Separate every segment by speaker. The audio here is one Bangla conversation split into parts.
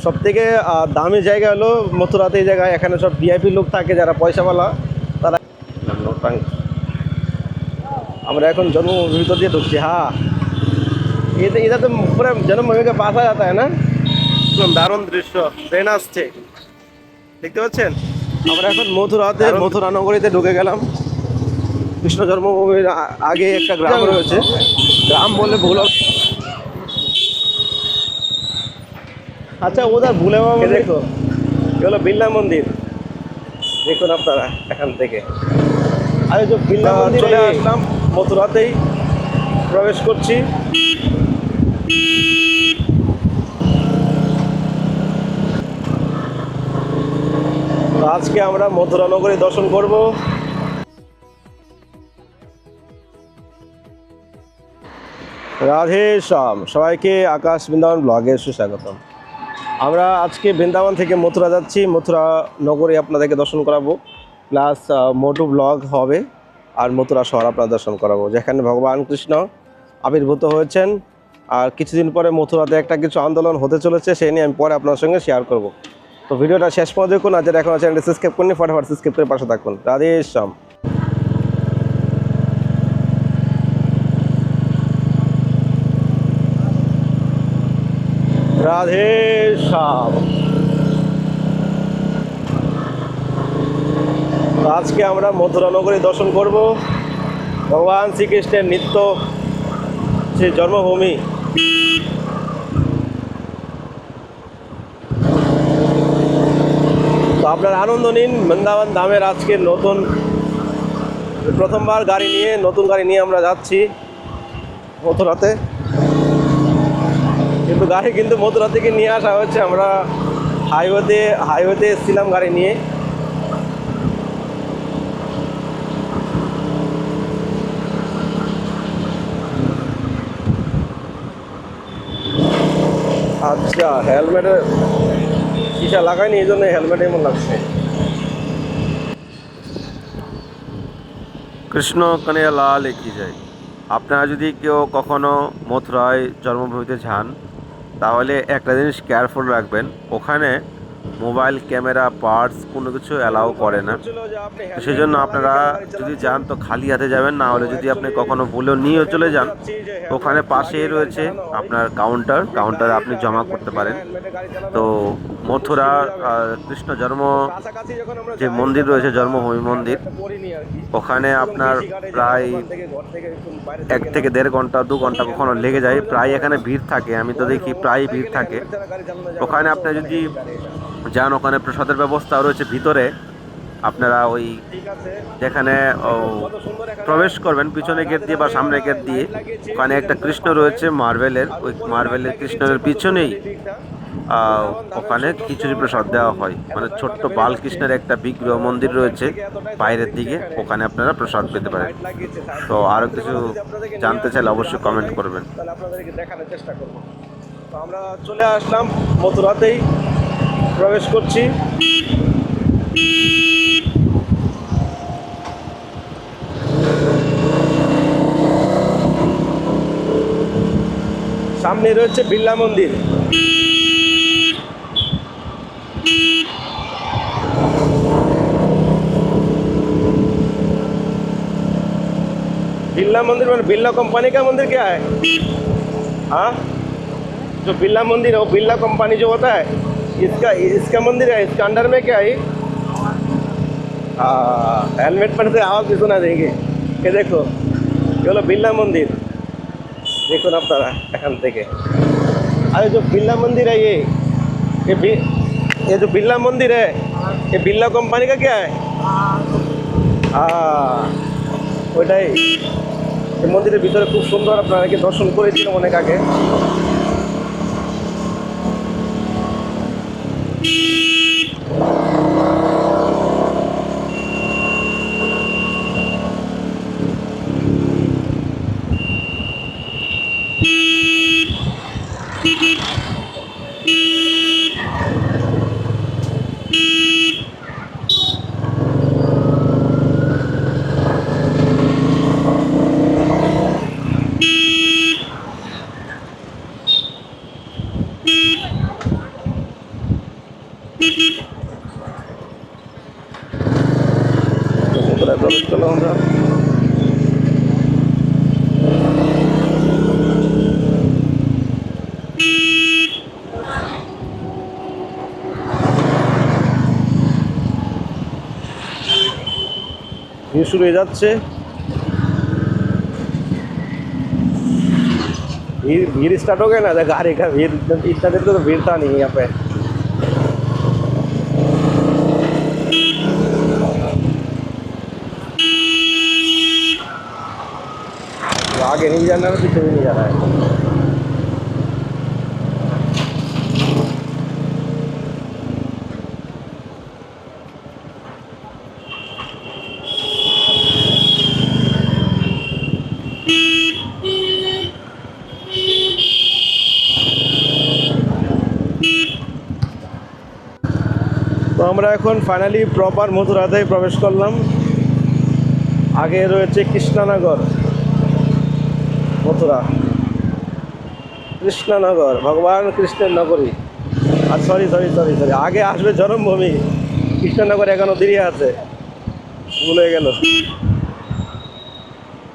Speaker 1: সব থেকে দামি জায়গা হলো মথুরাতে। এই জায়গায় এখানে সব ভিআইপি লোক থাকে, যারা পয়সাওয়ালা তারা। আমরা এখন জন্মভূমির ভিতর দিয়ে ঢুকছি। হ্যাঁ, এটা তো পুরো জন্মভূমিকে বাসা যাতা হয় না। দারুণ দৃশ্য, ট্রেন আসছে, দেখতে পাচ্ছেন। আমরা এখন মথুরা নগরীতে ঢুকে গেলাম। কৃষ্ণ জন্মভূমির আগে একটা গ্রাম রয়েছে, গ্রাম বললে ভুল হবে। আচ্ছা, ওদের ভুলে বাবা দেখো, এগুলো বিড়লা মন্দির, দেখুন আপনারা এখান থেকে। আমি যে বিড়লা মন্দির চলে আসলাম, মথুরাতেই প্রবেশ করছি। আজকে আমরা মথুরা নগরী দর্শন করব। রাধে শ্যাম, সবাইকে আকাশ বৃন্দাবন ব্লগে সুস্বাগতম। আমরা আজকে বৃন্দাবন থেকে মথুরা যাচ্ছি। মথুরা নগরী আপনাদেরকে দর্শন করাবো, প্লাস মোটু ব্লগ হবে, আর মথুরা শহর আপনারা দর্শন করাবো, যেখানে ভগবান কৃষ্ণ আবির্ভূত হয়েছেন। আর কিছুদিন পরে মথুরাতে একটা কিছু আন্দোলন হতে চলেছে, সেই নিয়ে আমি পরে আপনার সঙ্গে শেয়ার করব। তো ভিডিওটা শেষ পর্যন্ত দেখুন, আর যারা এখনও চ্যানেলটি সাবস্ক্রাইব করেনি ফটাফট সাবস্ক্রাইব করে পাশে থাকুন। রাধে শ্যাম। রাধে শ্যাম। আজকে আমরা মথুরা নগরী দর্শন করব, ভগবান শ্রীকৃষ্ণের নিত্য যে জন্মভূমি। তো আপনার আনন্দ নিন বৃন্দাবন ধামের। আজকে প্রথমবার নতুন গাড়ি নিয়ে আমরা যাচ্ছি মথুরাতে। কিন্তু গাড়ি মথুরা থেকে নিয়ে আসা হচ্ছে, আমরা হাইওয়েতে এসেছিলাম গাড়ি নিয়ে। আচ্ছা, হেলমেটের শিশা লাগায়নি, এই জন্য হেলমেট এমন লাগছে। কৃষ্ণ কানাইয়া লাল কি যায়। আপনারা যদি কেউ কখনো মথুরায় জন্মভূমিতে যান, তাহলে একটা জিনিস কেয়ারফুল রাখবেন, ওখানে মোবাইল ক্যামেরা পার্টস কোনো কিছু অ্যালাউ করে না। তো সেই জন্য আপনারা যদি যান তো খালি হাতে যাবেন, না হলে যদি আপনি কখনো ভুলেও নিয়েও চলে যান, ওখানে পাশেই রয়েছে আপনার কাউন্টারে আপনি জমা করতে পারেন। তো মথুরা কৃষ্ণ যে মন্দির রয়েছে, জন্মভূমি মন্দির, ওখানে আপনার প্রায় 1 থেকে 1.5 ঘন্টা 2 ঘন্টা কখনো লেগে যায়। প্রায় এখানে ভিড় থাকে, আমি তো দেখি প্রায় ভিড় থাকে। ওখানে আপনি যদি যান, ওখানে প্রসাদের ব্যবস্থা রয়েছে ভিতরে। আপনারা ওই যেখানে প্রবেশ করবেন পিছনে গেট দিয়ে বা সামনে গেট দিয়ে, ওখানে একটা কৃষ্ণ রয়েছে মার্বেলের, ওই মার্বেলের কৃষ্ণের পিছনেই ওখানে খিচুড়ি প্রসাদ দেওয়া হয়। মানে ছোট্ট বালকৃষ্ণের একটা বিগ্রহ মন্দির রয়েছে বাইরের দিকে, ওখানে আপনারা প্রসাদ পেতে পারেন। তো আরও কিছু জানতে চাইলে অবশ্যই কমেন্ট করবেন, তাহলে আপনাদেরকে দেখানোর চেষ্টা করব। তো আমরা চলে আসলাম, মথুরাতেই প্রবেশ করছি। সামনে রয়েছে বিড়লা মন্দির। बिरला मंदिर मतलब बिरला कंपनी का मंदिर क्या है? हाँ, जो बिरला मंदिर है वो बिरला कंपनी जो होता है, इसका मंदिर है। इसका अंडर में क्या है? हेलमेट पर से आवाज़ भी सुना देंगे। ये देखो, ये हलो बिरला मंदिर, देखो ना अपना एखान থেকে। अरे जो बिरला मंदिर है ये जो बिरला मंदिर है, ये बिरला कंपनी का क्या है? ওইটাই। এই মন্দিরের ভিতরে খুব সুন্দর, আপনারা কি দর্শন করেছিলাম অনেক আগে। মথুরায় প্রবেশ করলাম আমরা। শুরু হয়ে যাচ্ছে, भीड़ स्टार्ट हो गया ना, गाड़ी का भीड़ इतना देर तो भीड़ था नहीं यहाँ पे। तो आगे नहीं जाना है, पीछे भी नहीं जाना है। তো আমরা এখন ফাইনালি প্রপার মথুরাতে প্রবেশ করলাম। আগে রয়েছে কৃষ্ণনগর, মথুরা কৃষ্ণনগর, ভগবান কৃষ্ণের নগরী। আর সরি আগে আসবে জন্মভূমি, কৃষ্ণনগর এখনো দেরি আছে, ভুলে গেল।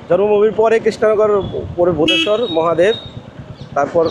Speaker 1: জন্মভূমির পরে কৃষ্ণনগর, পরে ভূতেশ্বর মহাদেব, তারপর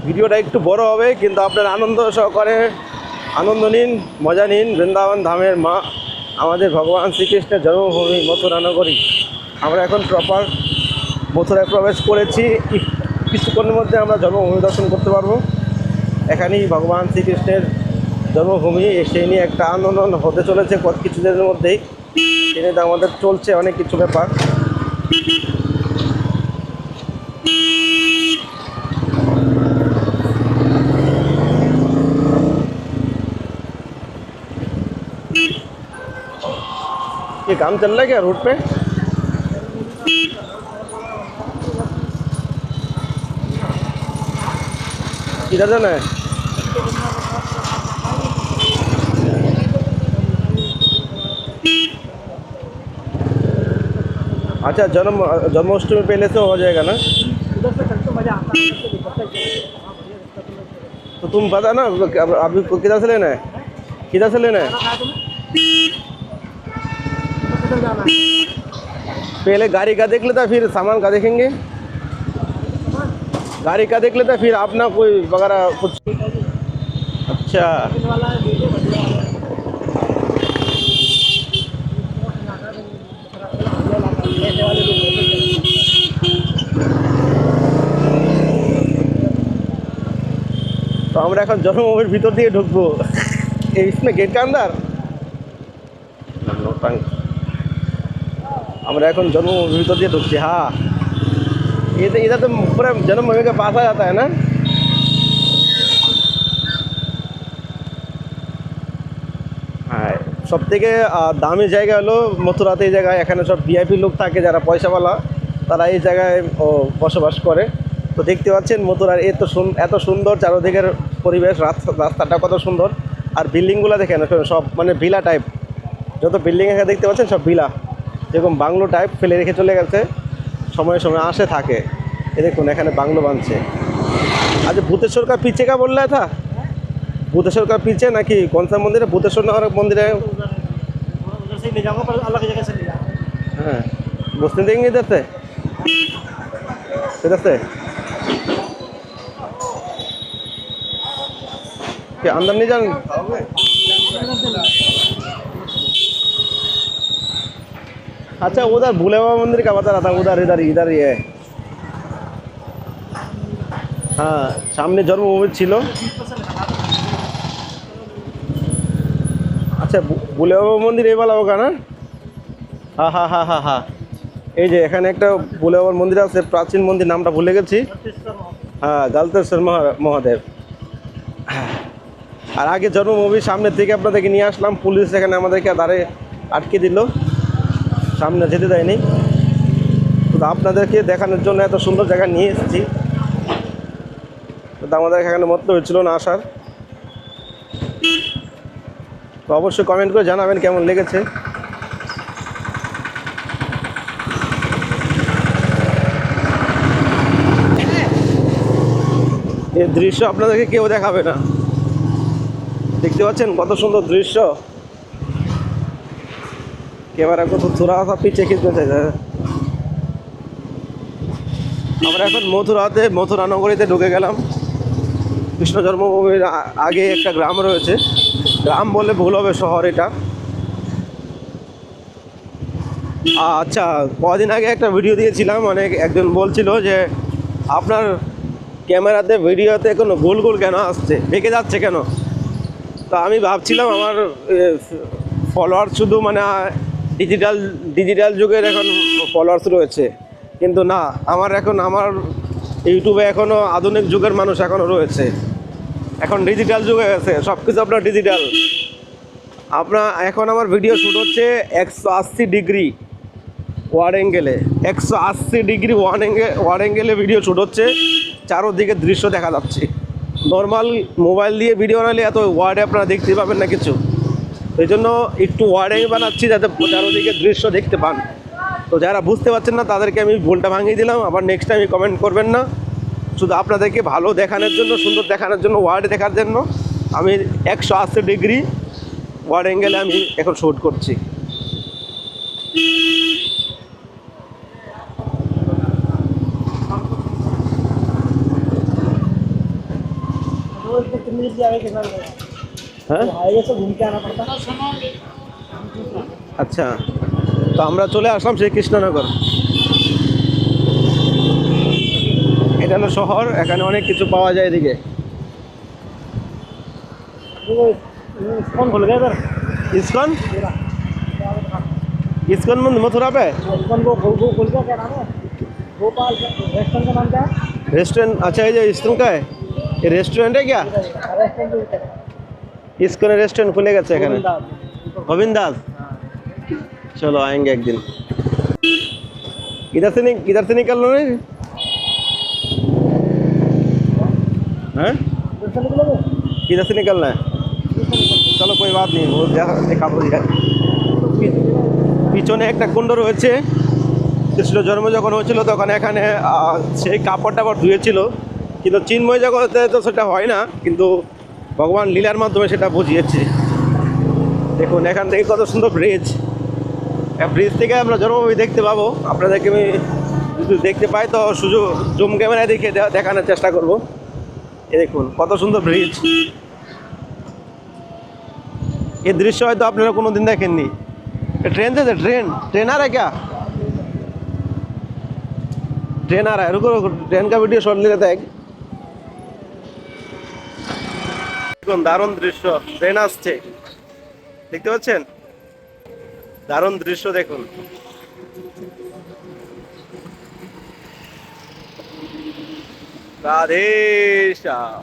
Speaker 1: ভিডিওটা একটু বড় হবে, কিন্তু আপনার আনন্দ সহকারে আনন্দ নিন, মজা নিন। বৃন্দাবন ধামের মা আমাদের ভগবান শ্রীকৃষ্ণের জন্মভূমি মথুরা নগরী। আমরা এখন প্রপার মথুরায় প্রবেশ করেছি, কিছুক্ষণের মধ্যে আমরা জন্মভূমি দর্শন করতে পারবো। এখানেই ভগবান শ্রীকৃষ্ণের জন্মভূমি, সেই নিয়ে একটা আন্দোলন হতে চলেছে কিছুদিনের মধ্যেই। সেই নিয়ে আমাদের চলছে অনেক কিছু ব্যাপার। ये काम चल रहा है क्या रोड पे? किधर जाना है? अच्छा, जन्माष्टमी पहले से हो जाएगा ना? तो तुम बता ना अभी किधर से लेना है, किधर से लेना है? पहले गाड़ी का देख लेता, फिर सामान का देखेंगे। गाड़ी का देख लेता, फिर अपना कोई वगैरह कुछ। अच्छा, तो আমরা এখন জন্মভূমির ভিতর দিয়ে ঢুকবো। इसमें गेट का अंदर আমরা এখন জন্মভূমির ভিতর দিয়ে ঢুকছি। हाँ, इधर तो पूरा जन्मभूमि के पास आ जाता है ना। হ্যাঁ, সব থেকে দামি জায়গা হলো মথুরাতে এই জায়গায়। এখানে সব ভিআইপি লোক থাকে, যারা পয়সাওয়ালা, তারা এই জায়গায় বসবাস করে। তো দেখতে পাচ্ছেন মথুরার এত সুন্দর চারদিকের পরিবেশ, রাস্তাটা কত সুন্দর। আর বিল্ডিংগুলো দেখেন সব মানে ভিলা টাইপ, যত বিল্ডিং এখানে দেখতে পাচ্ছেন সব ভিলা, যেরকম বাংলো টাইপ ফেলে রেখে চলে গেছে, সময়ে সময়ে আসে থাকে। এ দেখুন এখানে বাংলো বানছে। আচ্ছা, भूतेश्वर का पीछे का बोल रहा था? भूतेश्वर का पीछे ना कि कौन सा मंदिर है? भूतेश्वर नगर मंदिर है, उधर से ले जाऊंगा पर अलग जगह से ले जाऊंगा। हाँ, बसने देंगे इधर से, इधर से क्या अंदर नहीं जान? अच्छा, उधर भोले बाबा मंदिर का बता रहा था, उधर इधर ही है। हाँ, सामने जन्मभूमि ছিল। अच्छा, भोले बाबा मंदिर ये वाला होगा ना? हाँ हाँ हाँ हाँ हाँ,
Speaker 2: এই যে এখানে একটা ভুলে আবার মন্দির আছে, প্রাচীন মন্দির, নামটা ভুলে গেছি। হ্যাঁ, গালতেশ্বর মহাদেব। আর আগে জন্মভূমির সামনের থেকে আপনাদেরকে নিয়ে আসলাম, পুলিশ এখানে আমাদেরকে দাঁড়ে আটকে দিল, সামনে যেতে দেয়নি। তো আপনাদেরকে দেখানোর জন্য এত সুন্দর জায়গা নিয়ে এসেছি, তো আমাদের এখানে মত হয়েছিল না আসার। তো অবশ্যই কমেন্ট করে জানাবেন কেমন লেগেছে। এই দৃশ্য আপনাদেরকে কেউ দেখাবে না। দেখতে পাচ্ছেন কত সুন্দর দৃশ্য। ক্যামেরা কত থোড়া সা পিছে খিঁচতে চাইছে। আমরা এখন মথুরা নগরীতে ঢুকে গেলাম। কৃষ্ণ জন্মভূমির আগে একটা গ্রাম রয়েছে, গ্রাম বললে ভুল হবে, শহর এটা। আচ্ছা, কদিন আগে একটা ভিডিও দিয়েছিলাম, একজন বলছিল যে আপনার ক্যামেরাতে ভিডিওতে কোনো গোল গোল কেন আসছে, বেঁকে যাচ্ছে কেন। তো আমি ভাবছিলাম আমার ফলোয়ার শুধু মানে ডিজিটাল যুগের এখন ফলোয়ার্স রয়েছে, কিন্তু না, আমার ইউটিউবে এখনও আধুনিক যুগের মানুষ এখনও রয়েছে। এখন ডিজিটাল যুগে গেছে, সব কিছু আপনার ডিজিটাল। এখন আমার ভিডিও শ্যুট হচ্ছে 180 ডিগ্রি ওয়ার্ড অ্যাঙ্গেলে, 180 ডিগ্রি ওয়ার্ড অ্যাঙ্গেলে ভিডিও শ্যুট হচ্ছে, চারোদিকে দৃশ্য দেখা যাচ্ছে। নর্মাল মোবাইল দিয়ে ভিডিও বানালে এত ওয়ার্ডে আপনারা দেখতে পাবেন না কিছু, এই জন্য একটু ওয়ার্ড অ্যাঙ্গেল বানাচ্ছি যাতে চারোদিকে দৃশ্য দেখতে পান। তো যারা বুঝতে পারছেন না তাদেরকে আমি ভুলটা ভাঙিয়ে দিলাম, আবার নেক্সট টাইম কমেন্ট করবেন না। শুধু আপনাদেরকে ভালো দেখানোর জন্য, সুন্দর দেখানোর জন্য, ওয়ার্ড দেখার জন্য আমি 180 ডিগ্রি ওয়ার্ড অ্যাঙ্গেলে আমি এখন শ্যুট করছি। হ্যাঁ, আচ্ছা, তো আমরা চলে আসলাম সেই কৃষ্ণনগর। এটা হলো শহর, এখানে অনেক কিছু পাওয়া যায়। এদিকে ইস্কন इस्कॉन मथुरा पे
Speaker 3: क्या नाम है? गोपाल रेस्टोरेंट का नाम क्या है?
Speaker 2: रेस्टोरेंट। अच्छा, ये जो इस्कॉन का है, ये रेस्टोरेंट है क्या?
Speaker 3: रेस्टोरेंट
Speaker 2: इस्कॉन रेस्टोरेंट खुलेगा एखाने गोविंद दास। चलो आएंगे एक दिन। इधर से निकल लो नहीं। हैं, किधर से निकलना है? चलो कोई बात नहीं, वो देखा পিছনে একটা কুণ্ড রয়েছে। কৃষ্ণ জন্ম যখন হয়েছিল তখন এখানে সেই কাপড় টাপড় ধুয়েছিল, কিন্তু চিন্ময় জগতে তো সেটা হয় না, কিন্তু ভগবান লীলার মাধ্যমে সেটা বুঝিয়েছে। দেখুন এখান থেকে কত সুন্দর ব্রিজ, ব্রিজ থেকে আমরা জন্মভূমি দেখতে পাবো। আপনাদেরকে আমি যদি দেখতে পাই তো সুযোগ জুম ক্যামেরায় দেখে দেখানোর চেষ্টা করব। এ দেখুন কত সুন্দর ব্রিজ। এই দৃশ্য হয়তো আপনারা কোনো দিন দেখেননি। ट्रेन से ट्रेन आ रहा है क्या? ट्रेन आ रहा है, रुको रुको, ट्रेन का वीडियो शॉट ले लेता है। দেখুন দারুণ দৃশ্য, ট্রেন আসছে, দেখতে পাচ্ছেন? দারুণ দৃশ্য দেখুন। রাধে শ্যাম।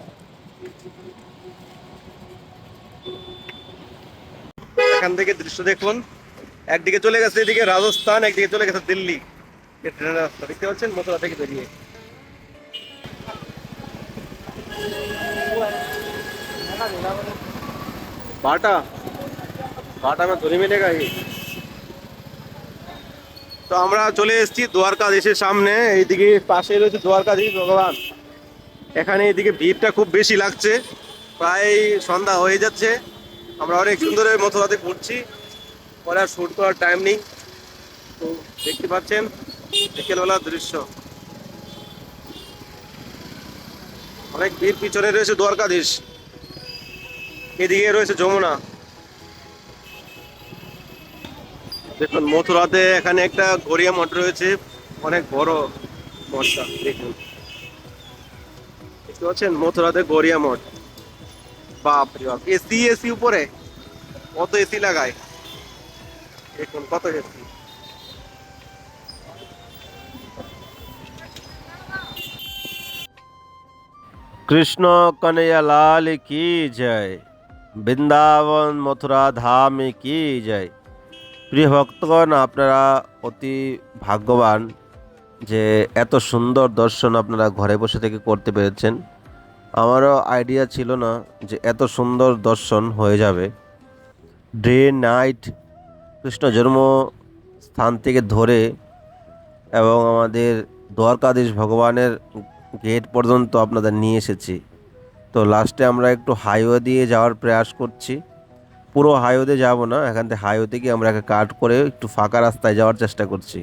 Speaker 2: এখান থেকে দৃশ্য দেখুন, একদিকে চলে গেছে এদিকে রাজস্থান, একদিকে চলে গেছে দিল্লি। এই ট্রেনের রাস্তা দেখতে পাচ্ছেন মথুরা থেকে বেরিয়ে। बाटा बाटा में धुनी मिलेगा ये। তো আমরা চলে এসেছি দ্বারকাধীশের সামনে, এইদিকে পাশে রয়েছে দ্বারকাধীশ ভগবান। এখানে এইদিকে ভিড়টা খুব বেশি লাগছে, প্রায় সন্ধ্যা হয়ে যাচ্ছে। আমরা অনেক সুন্দর মথুরাতে ঘুরছি, পরে আর শ্যুট করার টাইম নেই। তো দেখতে পাচ্ছেন বিকেলবেলার দৃশ্য, অনেক ভিড়। পিছনে রয়েছে দ্বারকাধীশ, এদিকে রয়েছে যমুনা। দেখুন মথুরাতে এখানে একটা গড়িয়া মঠ রয়েছে, অনেক বড় মঠটা দেখুন, দেখতে পাচ্ছেন মথুরাতে গড়িয়া মঠ। বাপ রে বাপ, এসি উপরে কত এসি লাগায়, দেখুন কত এসি।
Speaker 1: কৃষ্ণ কনৈয়া লাল কি জয়, বৃন্দাবন মথুরা ধাম কি জয়। প্রিয় ভক্তগণ, আপনারা অতি ভাগ্যবান যে এত সুন্দর দর্শন আপনারা ঘরে বসে থেকে করতে পেরেছেন। আমারও আইডিয়া ছিল না যে এত সুন্দর দর্শন হয়ে যাবে। ডে নাইট কৃষ্ণ জন্ম স্থান থেকে ধরে এবং আমাদের দ্বারকাধীশ ভগবানের গেট পর্যন্ত আপনাদের নিয়ে এসেছি। তো লাস্টে আমরা একটু হাইওয়ে দিয়ে যাওয়ার প্রয়াস করছি। পুরো হাইওয়েতে যাব না, এখান থেকে হাইওয়ে থেকে আমরা কাট করে একটু ফাঁকা রাস্তায় যাওয়ার চেষ্টা করছি।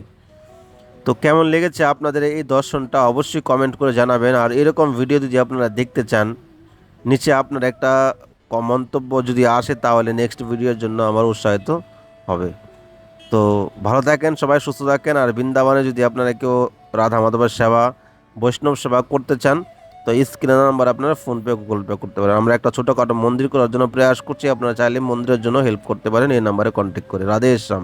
Speaker 1: তো কেমন লেগেছে আপনাদের এই দর্শনটা অবশ্যই কমেন্ট করে জানাবেন। আর এরকম ভিডিও যদি আপনারা দেখতে চান, নিচে আপনার একটা মন্তব্য যদি আসে তাহলে নেক্সট ভিডিওর জন্য আমার উৎসাহিত হবে। তো ভালো থাকেন সবাই, সুস্থ থাকেন। আর বৃন্দাবনে যদি আপনারা কেউ রাধা মাধবের সেবা, বৈষ্ণব সেবা করতে চান তো স্ক্রিনে নাম্বার আপনারা ফোনপে গুগল পে করতে পারেন। আমরা একটা ছোটোখাটো মন্দির করার জন্য প্রয়াস করছি, আপনারা চাইলে মন্দিরের জন্য হেল্প করতে পারেন এই নাম্বারে কন্ট্যাক্ট করে। রাধে শ্যাম।